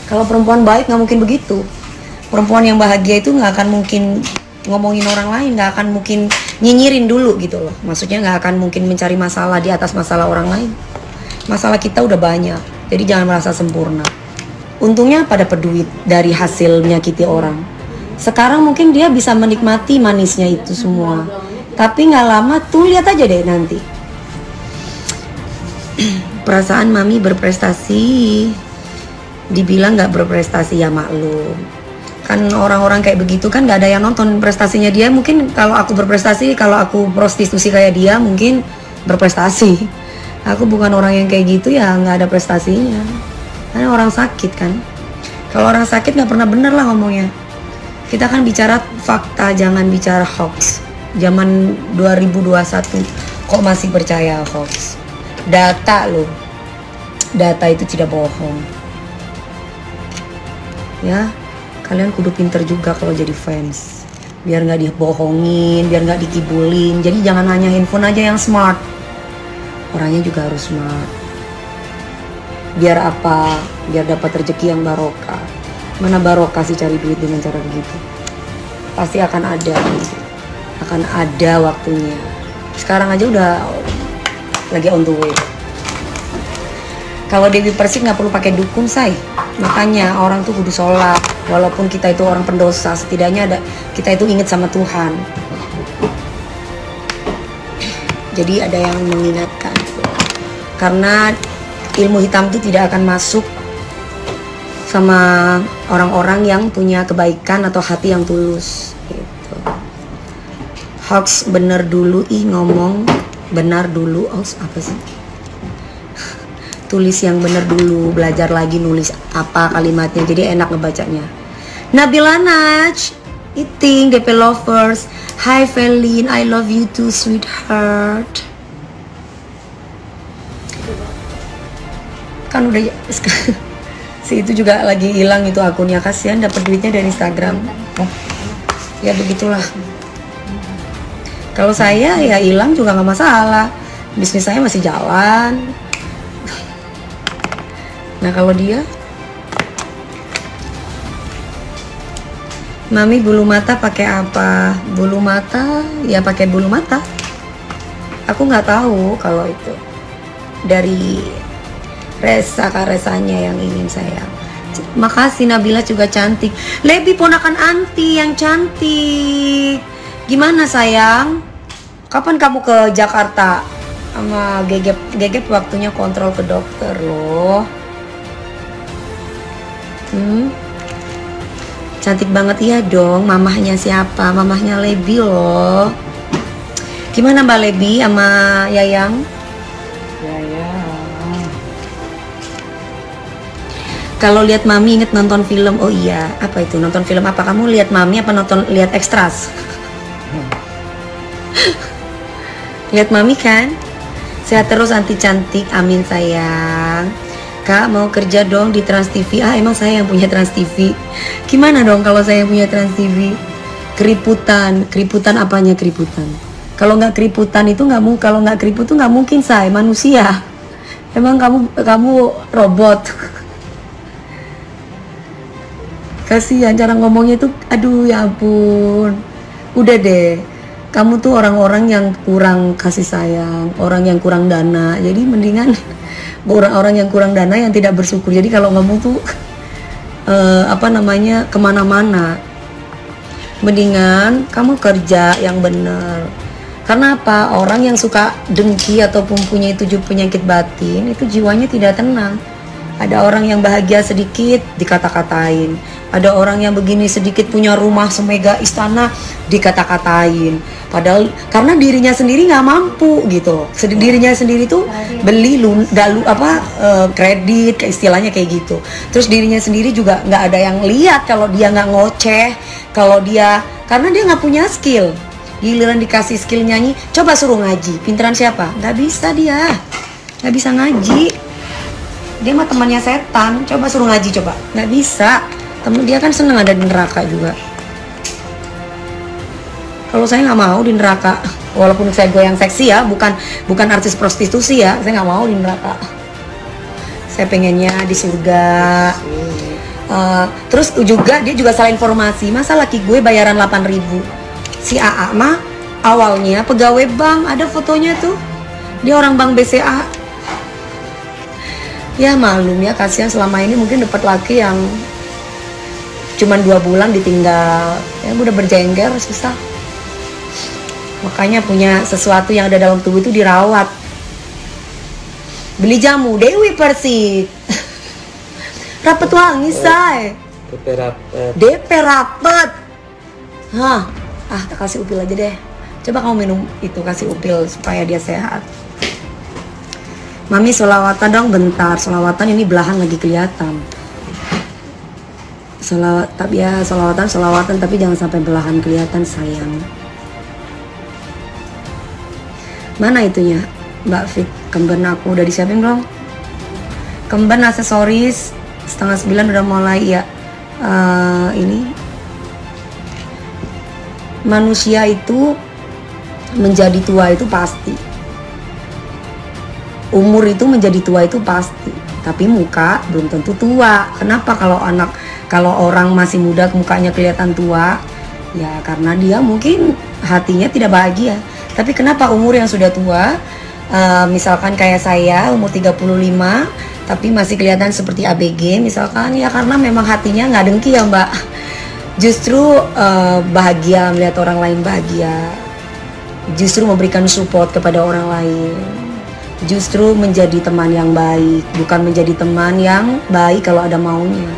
Kalau perempuan baik nggak mungkin begitu. Perempuan yang bahagia itu nggak akan mungkin ngomongin orang lain, nggak akan mungkin nyinyirin dulu gitu loh. Maksudnya nggak akan mungkin mencari masalah di atas masalah orang lain. Masalah kita udah banyak, jadi jangan merasa sempurna. Untungnya pada peduit dari hasil menyakiti orang. Sekarang mungkin dia bisa menikmati manisnya itu semua, tapi nggak lama tuh lihat aja deh nanti. Perasaan mami berprestasi, dibilang nggak berprestasi ya maklum. Kan orang-orang kayak begitu kan nggak ada yang nonton prestasinya dia. Mungkin kalau aku berprestasi, kalau aku prostitusi kayak dia mungkin berprestasi. Aku bukan orang yang kayak gitu ya, nggak ada prestasinya. Karena orang sakit kan. Kalau orang sakit nggak pernah bener lah ngomongnya. Kita kan bicara fakta, jangan bicara hoax. Zaman 2021 kok masih percaya hoax? Data loh. Data itu tidak bohong. Ya, kalian kudu pinter juga kalau jadi fans. Biar nggak dibohongin, biar nggak dikibulin. Jadi jangan hanya handphone aja yang smart. Orangnya juga harus smart. Biar apa? Biar dapat rezeki yang barokah. Mana barokah sih cari duit dengan cara begitu? Pasti akan ada. Akan ada waktunya. Sekarang aja udah lagi on the way. Kalau Dewi Persik nggak perlu pakai dukun, say. Makanya orang tuh kudu sholat. Walaupun kita itu orang pendosa, setidaknya ada kita itu ingat sama Tuhan. Jadi ada yang mengingatkan. Karena ilmu hitam itu tidak akan masuk sama orang-orang yang punya kebaikan atau hati yang tulus. Gitu. Hoax bener dulu, ngomong benar dulu. Hoax apa sih? Tulis yang bener dulu, belajar lagi nulis apa kalimatnya, jadi enak ngebacanya. Nabila Naj, eating DP lovers. Hi Felin, I love you too sweetheart. Kan udah si itu juga lagi hilang itu akunnya, kasihan dapat duitnya dari Instagram. Ya begitulah. Kalau saya ya hilang juga nggak masalah, bisnis saya masih jalan. Nah kalau dia, mami bulu mata pakai apa? Bulu mata ya pakai bulu mata. Aku nggak tahu kalau itu dari resanya yang ingin saya. Makasih, Nabila juga cantik. Lebih ponakan anti yang cantik. Gimana sayang? Kapan kamu ke Jakarta? Sama Gegep waktunya kontrol ke dokter loh. Cantik banget ya dong. Mamahnya siapa? Mamahnya Lebi loh. Gimana Mbak Lebi sama Yayang? Kalau lihat mami inget nonton film. Oh iya, apa itu? Nonton film apa? Kamu lihat mami apa lihat ekstras? Lihat mami kan? Sehat terus anti cantik, amin sayang. Kak mau kerja dong di Trans TV. Ah emang saya yang punya Trans TV. Gimana dong kalau saya yang punya Trans TV? Keriputan apanya keriputan? Kalau nggak keriputan itu nggak mungkin. Kalau nggak keriput tuh nggak mungkin saya manusia. Emang kamu robot. Kasihan cara ngomongnya tuh, aduh ya ampun. Udah deh, kamu tuh orang-orang yang kurang kasih sayang, orang yang kurang dana. Jadi mendingan orang-orang yang kurang dana yang tidak bersyukur. Jadi kalau ngomong tuh kemana-mana. Mendingan kamu kerja yang bener. Karena apa? Orang yang suka dengki ataupun punya 7 penyakit batin itu jiwanya tidak tenang. Ada orang yang bahagia sedikit dikata-katain. Ada orang yang begini sedikit punya rumah semega istana dikata-katain. Padahal karena dirinya sendiri nggak mampu gitu. Dirinya sendiri tuh beli kredit, istilahnya kayak gitu. Terus dirinya sendiri juga nggak ada yang lihat kalau dia nggak ngoceh, karena dia nggak punya skill. Giliran dikasih skill nyanyi, coba suruh ngaji. Pinteran siapa? Nggak bisa dia, nggak bisa ngaji. Dia mah temannya setan, coba suruh ngaji coba, nggak bisa. Temen dia kan seneng ada di neraka juga. Kalau saya nggak mau di neraka, walaupun saya goyang seksi ya, bukan artis prostitusi ya, saya nggak mau di neraka. Saya pengennya di surga. Terus juga dia juga salah informasi, masa laki gue bayaran 8.000. Si AA mah awalnya pegawai bank, ada fotonya tuh, dia orang bank BCA. Ya malum ya, kasihan selama ini mungkin dapat laki yang cuman 2 bulan ditinggal, ya udah berjengger, susah. Makanya punya sesuatu yang ada dalam tubuh itu dirawat. Beli jamu Dewi Persik. Rapet wangi say. DP rapet. Hah, tak kasih upil aja deh. Coba kamu minum itu, kasih upil supaya dia sehat. Mami sholawatan dong bentar. Sholawatan ini belahan lagi kelihatan. Sholawatan tapi jangan sampai belahan kelihatan sayang. Mana itunya Mbak Fit? Kemben aku udah disiapin belum? Kemben aksesoris 8:30 udah mulai ya. Ini manusia itu menjadi tua itu pasti, umur itu menjadi tua itu pasti, tapi muka belum tentu tua. Kenapa? Kalau orang masih muda mukanya kelihatan tua, ya karena dia mungkin hatinya tidak bahagia. Tapi kenapa umur yang sudah tua, misalkan kayak saya umur 35 tapi masih kelihatan seperti ABG misalkan, ya karena memang hatinya nggak dengki ya Mbak. Justru bahagia melihat orang lain bahagia, justru memberikan support kepada orang lain, justru menjadi teman yang baik, bukan menjadi teman yang baik kalau ada maunya.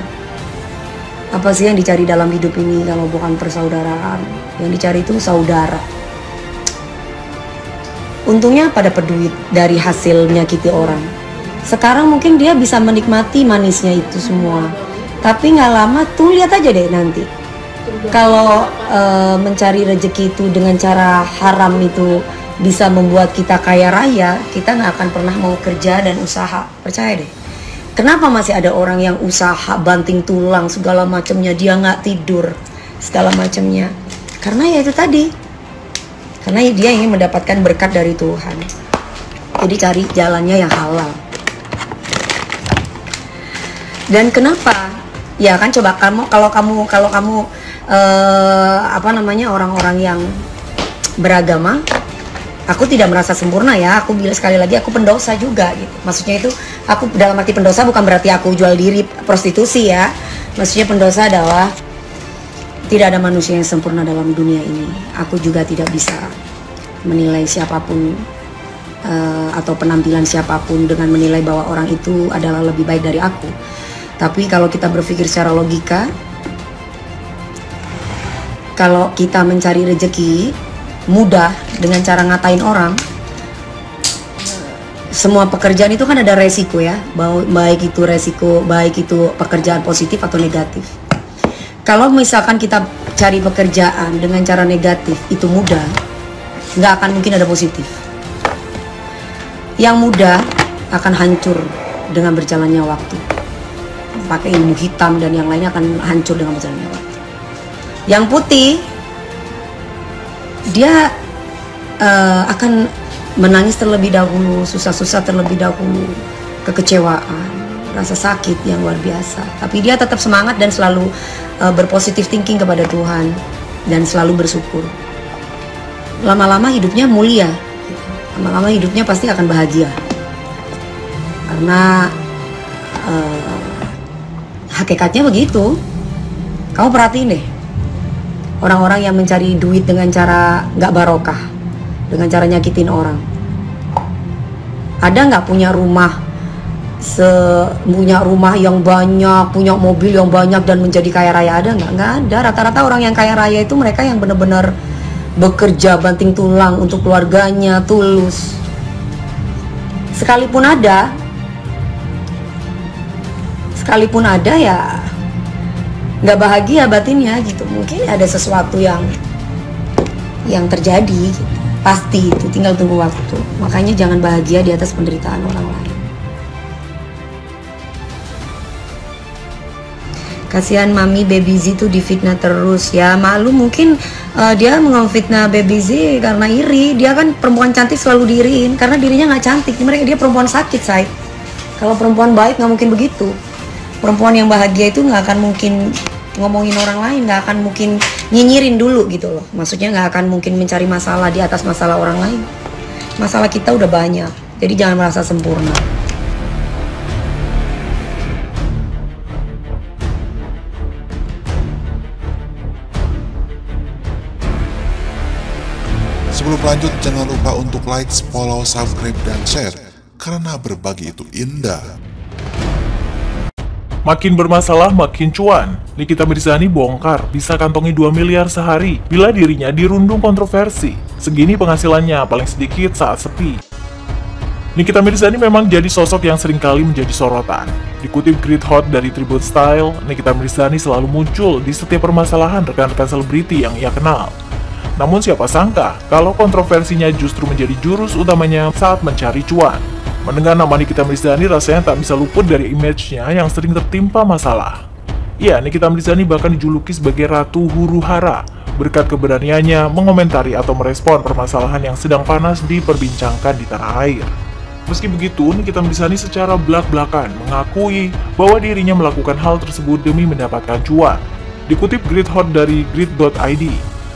Apa sih yang dicari dalam hidup ini kalau bukan persaudaraan? Yang dicari itu saudara. Untungnya pada peduit dari hasil menyakiti orang. Sekarang mungkin dia bisa menikmati manisnya itu semua, tapi nggak lama tuh, lihat aja deh nanti. Kalau mencari rezeki itu dengan cara haram itu bisa membuat kita kaya raya, kita nggak akan pernah mau kerja dan usaha. Percaya deh. Kenapa masih ada orang yang usaha banting tulang segala macamnya, dia nggak tidur segala macamnya? Karena ya itu tadi. Karena dia ingin mendapatkan berkat dari Tuhan. Jadi cari jalannya yang halal. Dan kenapa? Ya kan coba kalau kamu orang-orang yang beragama, aku tidak merasa sempurna ya. Aku bilang sekali lagi, aku pendosa juga gitu. Maksudnya itu aku dalam arti pendosa bukan berarti aku jual diri prostitusi ya. Maksudnya pendosa adalah tidak ada manusia yang sempurna dalam dunia ini. Aku juga tidak bisa menilai siapapun atau penampilan siapapun dengan menilai bahwa orang itu adalah lebih baik dari aku. Tapi kalau kita berpikir secara logika, kalau kita mencari rezeki mudah dengan cara ngatain orang, semua pekerjaan itu kan ada resiko ya, baik itu pekerjaan positif atau negatif. Kalau misalkan kita cari pekerjaan dengan cara negatif itu mudah, nggak akan mungkin ada positif. Yang mudah akan hancur dengan berjalannya waktu. Pakai ilmu hitam dan yang lainnya akan hancur dengan berjalannya waktu. Yang putih, dia akan menangis terlebih dahulu, susah-susah terlebih dahulu, kekecewaan, rasa sakit yang luar biasa. Tapi dia tetap semangat dan selalu berpositif thinking kepada Tuhan dan selalu bersyukur. Lama-lama hidupnya mulia, lama-lama hidupnya pasti akan bahagia. Karena hakikatnya begitu. Kamu perhatiin deh, orang-orang yang mencari duit dengan cara nggak barokah, dengan cara nyakitin orang. Ada nggak punya rumah yang banyak, punya mobil yang banyak dan menjadi kaya raya? Ada nggak? Nggak ada. Rata-rata orang yang kaya raya itu mereka yang benar-benar bekerja banting tulang untuk keluarganya, tulus. Sekalipun ada ya nggak bahagia batinnya gitu. Mungkin ada sesuatu yang terjadi gitu. Pasti itu tinggal tunggu waktu. Makanya jangan bahagia di atas penderitaan orang lain. Kasihan Mami, Baby Z tuh difitnah terus ya. Maklum mungkin dia memfitnah Baby Z karena iri. Dia kan perempuan cantik selalu diiriin karena dirinya nggak cantik. Dia perempuan sakit, say. Kalau perempuan baik nggak mungkin begitu. Perempuan yang bahagia itu nggak akan mungkin ngomongin orang lain, nggak akan mungkin nyinyirin dulu gitu loh. Maksudnya nggak akan mungkin mencari masalah di atas masalah orang lain. Masalah kita udah banyak, jadi jangan merasa sempurna. Sebelum lanjut, jangan lupa untuk like, follow, subscribe, dan share, karena berbagi itu indah. Makin bermasalah, makin cuan. Nikita Mirzani bongkar bisa kantongi 2 miliar sehari bila dirinya dirundung kontroversi. Segini penghasilannya, paling sedikit saat sepi. Nikita Mirzani memang jadi sosok yang seringkali menjadi sorotan. Dikutip Grid Hot dari Tribute Style, Nikita Mirzani selalu muncul di setiap permasalahan rekan-rekan selebriti yang ia kenal. Namun siapa sangka kalau kontroversinya justru menjadi jurus utamanya saat mencari cuan. Mendengar nama Nikita Mirzani rasanya tak bisa luput dari image-nya yang sering tertimpa masalah. Ya, Nikita Mirzani bahkan dijuluki sebagai Ratu Huru Hara berkat keberaniannya mengomentari atau merespon permasalahan yang sedang panas diperbincangkan di tanah air. Meski begitu, Nikita Mirzani secara belak-belakan mengakui bahwa dirinya melakukan hal tersebut demi mendapatkan cuan. Dikutip Grid Hot dari grid.id,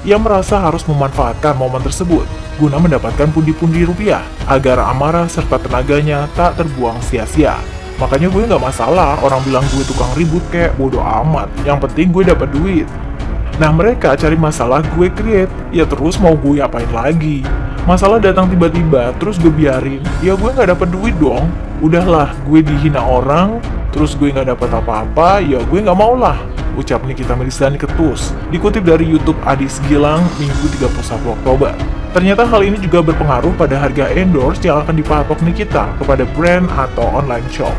ia merasa harus memanfaatkan momen tersebut guna mendapatkan pundi-pundi rupiah agar amarah serta tenaganya tak terbuang sia-sia. Makanya gue nggak masalah orang bilang gue tukang ribut kayak bodo amat, yang penting gue dapat duit. Nah, mereka cari masalah, gue create, ya terus mau gue apain lagi? Masalah datang tiba-tiba terus gue biarin, ya gue nggak dapat duit dong. Udahlah, gue dihina orang terus gue nggak dapat apa-apa, ya gue nggak mau lah, ucap Nikita Mirzani ketus. Dikutip dari YouTube Adis Gilang, Minggu 31 Oktober. Ternyata hal ini juga berpengaruh pada harga endorse yang akan dipatok Nikita kepada brand atau online shop.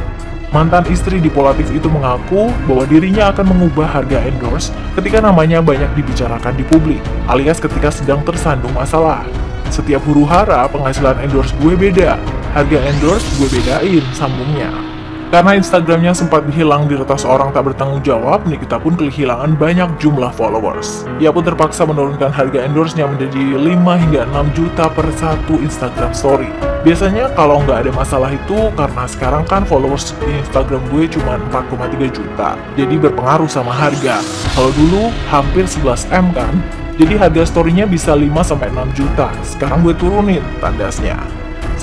Mantan istri Dipolatif itu mengaku bahwa dirinya akan mengubah harga endorse ketika namanya banyak dibicarakan di publik, alias ketika sedang tersandung masalah. Setiap huru hara penghasilan endorse gue beda, harga endorse gue bedain, sambungnya. Karena Instagramnya sempat hilang di retas orang tak bertanggung jawab, Nikita pun kehilangan banyak jumlah followers. Ia pun terpaksa menurunkan harga endorse-nya menjadi 5 hingga 6 juta per satu Instagram story. Biasanya kalau nggak ada masalah itu karena sekarang kan followers di Instagram gue cuma 4,3 juta. Jadi berpengaruh sama harga. Kalau dulu hampir 11M kan, jadi harga story-nya bisa 5-6 juta. Sekarang gue turunin tandasnya.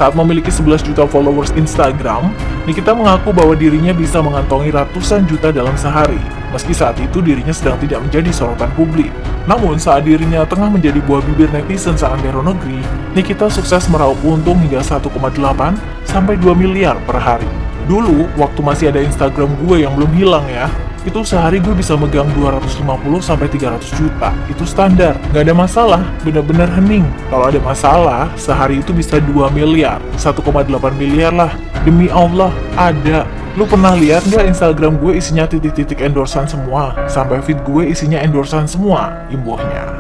Saat memiliki 11 juta followers Instagram, Nikita mengaku bahwa dirinya bisa mengantongi ratusan juta dalam sehari, meski saat itu dirinya sedang tidak menjadi sorotan publik. Namun saat dirinya tengah menjadi buah bibir netizen seantero negeri, Nikita sukses meraup untung hingga 1,8 sampai 2 miliar per hari. Dulu, waktu masih ada Instagram gue yang belum hilang ya, itu sehari gue bisa megang 250 sampai 300 juta. Itu standar, nggak ada masalah, bener-bener hening. Kalau ada masalah, sehari itu bisa 2 miliar, 1,8 miliar lah. Demi Allah, ada. Lu pernah lihat nggak Instagram gue isinya titik-titik endorsan semua? Sampai feed gue isinya endorsan semua, imbuhnya.